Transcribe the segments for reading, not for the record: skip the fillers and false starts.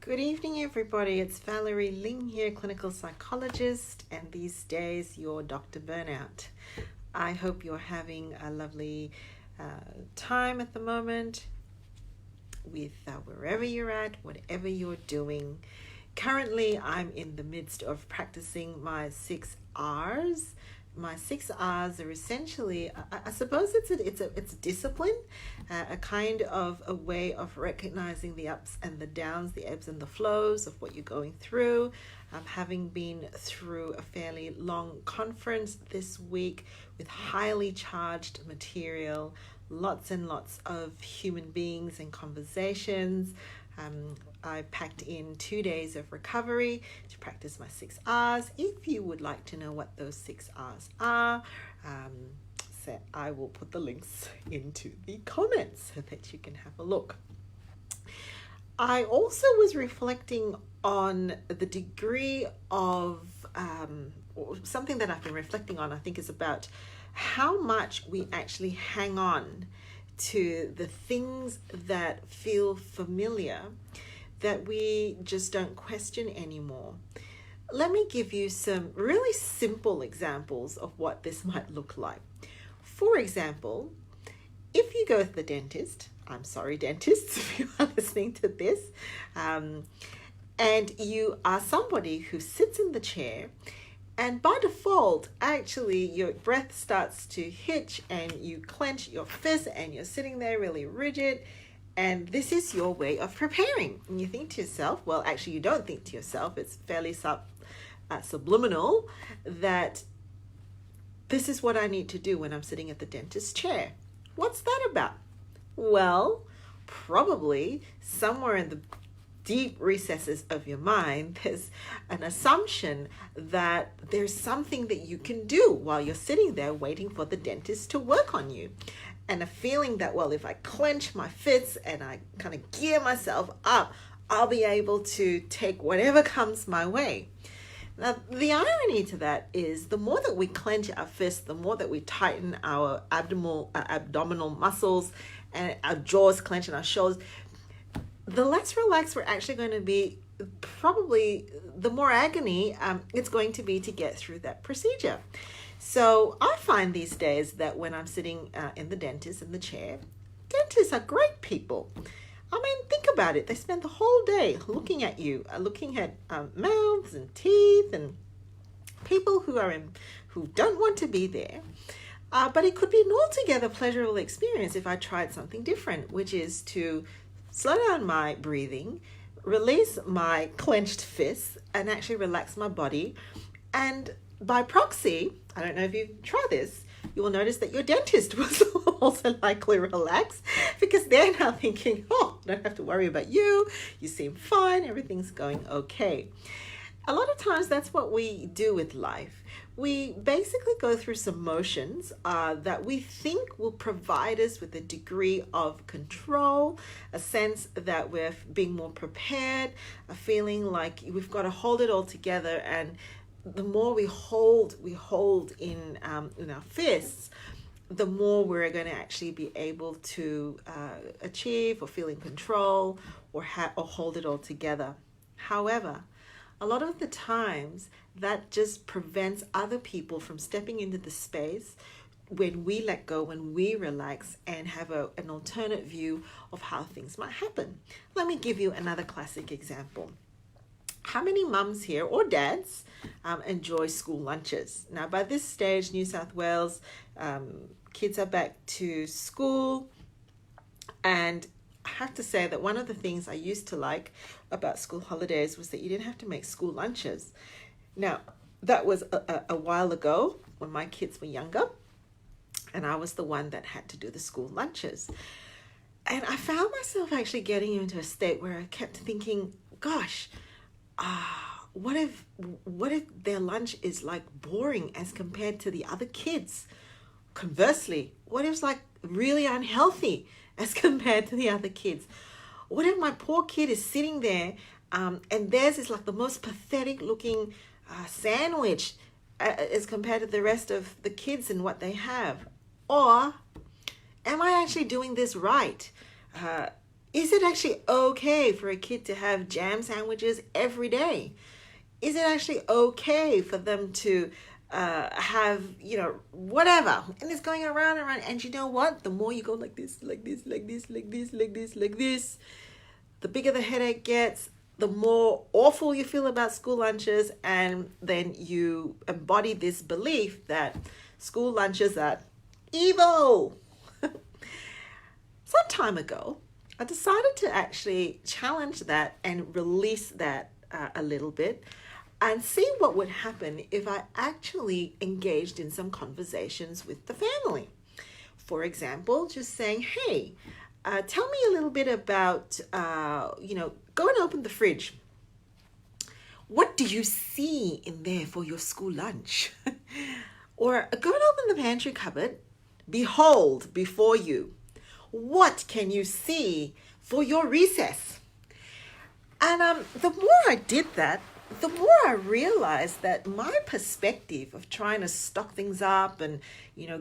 Good evening, everybody. It's Valerie Ling here, clinical psychologist, and these days, your Dr. Burnout. I hope you're having a lovely time at the moment with wherever you're at, whatever you're doing. Currently, I'm in the midst of practicing my 6 R's. My 6 R's are essentially, I suppose it's a discipline, a kind of a way of recognizing the ups and the downs, the ebbs and the flows of what you're going through. Having been through a fairly long conference this week with highly charged material, lots and lots of human beings and conversations. I packed in 2 days of recovery to practice my 6 R's. If you would like to know what those 6 R's are, so I will put the links into the comments so that you can have a look. I also was reflecting on the degree of something that I've been reflecting on, I think, is about how much we actually hang on to the things that feel familiar that we just don't question anymore. Let me give you some really simple examples of what this might look like. For example, if you go to the dentist, I'm sorry, dentists, if you are listening to this, and you are somebody who sits in the chair, and by default, actually, your breath starts to hitch and you clench your fist and you're sitting there really rigid. And this is your way of preparing. And you think to yourself, well, actually, you don't think to yourself. It's fairly subliminal that this is what I need to do when I'm sitting at the dentist's chair. What's that about? Well, probably somewhere in the deep recesses of your mind, there's an assumption that there's something that you can do while you're sitting there waiting for the dentist to work on you. And a feeling that, well, if I clench my fists and I kind of gear myself up, I'll be able to take whatever comes my way. Now, the irony to that is the more that we clench our fists, the more that we tighten our abdominal muscles and our jaws clench and our shoulders, the less relaxed we're actually going to be. Probably the more agony it's going to be to get through that procedure. So I find these days that when I'm sitting in the dentist in the chair, dentists are great people. I mean, think about it. They spend the whole day looking at you, looking at mouths and teeth and people who don't want to be there. But it could be an altogether pleasurable experience if I tried something different, which is to slow down my breathing, release my clenched fists, and actually relax my body. And by proxy, I don't know if you've tried this, you will notice that your dentist was also likely relaxed because they're now thinking, oh, I don't have to worry about you. You seem fine. Everything's going okay. A lot of times that's what we do with life. We basically go through some motions that we think will provide us with a degree of control, a sense that we're being more prepared, a feeling like we've got to hold it all together. And the more we hold in our fists, the more we're going to actually be able to achieve or feel in control or hold it all together. However, a lot of the times that just prevents other people from stepping into the space when we let go, when we relax and have an alternate view of how things might happen. Let me give you another classic example. How many mums here or dads enjoy school lunches? Now, by this stage, New South Wales, kids are back to school, and I have to say that one of the things I used to like about school holidays was that you didn't have to make school lunches. Now, that was a while ago when my kids were younger, and I was the one that had to do the school lunches. And I found myself actually getting into a state where I kept thinking, gosh, what if their lunch is like boring as compared to the other kids? Conversely, what if it's like really unhealthy as compared to the other kids? What if my poor kid is sitting there and theirs is like the most pathetic looking sandwich as compared to the rest of the kids and what they have? Or am I actually doing this right? Is it actually okay for a kid to have jam sandwiches every day? Is it actually okay for them to have, whatever? And it's going around and around. And you know what? The more you go like this, like this, like this, like this, like this, like this, the bigger the headache gets, the more awful you feel about school lunches. And then you embody this belief that school lunches are evil. Some time ago, I decided to actually challenge that and release that a little bit and see what would happen if I actually engaged in some conversations with the family. For example, just saying, hey, tell me a little bit about, go and open the fridge. What do you see in there for your school lunch? Or go and open the pantry cupboard. Behold before you. What can you see for your recess? And the more I did that, the more I realized that my perspective of trying to stock things up and,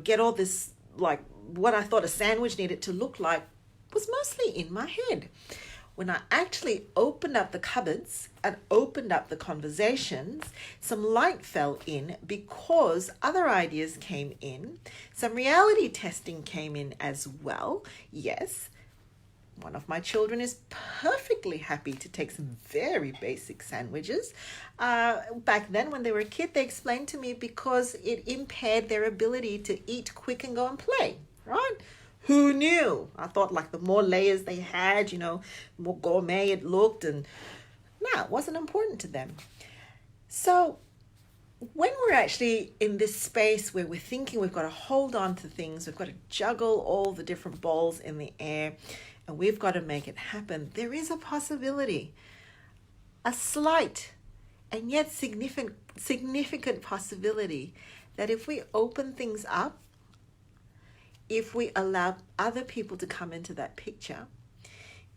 get all this, like what I thought a sandwich needed to look like, was mostly in my head. When I actually opened up the cupboards and opened up the conversations, some light fell in because other ideas came in. Some reality testing came in as well. Yes, one of my children is perfectly happy to take some very basic sandwiches. Back then, when they were a kid, they explained to me because it impaired their ability to eat quick and go and play, right? Who knew? I thought like the more layers they had, more gourmet it looked, and no, it wasn't important to them. So when we're actually in this space where we're thinking we've got to hold on to things, we've got to juggle all the different balls in the air, and we've got to make it happen, there is a possibility, a slight and yet significant possibility that if we open things up, if we allow other people to come into that picture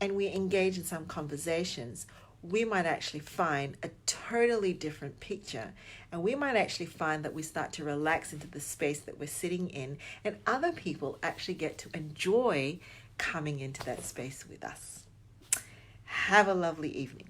and we engage in some conversations, we might actually find a totally different picture. And we might actually find that we start to relax into the space that we're sitting in, and other people actually get to enjoy coming into that space with us. Have a lovely evening.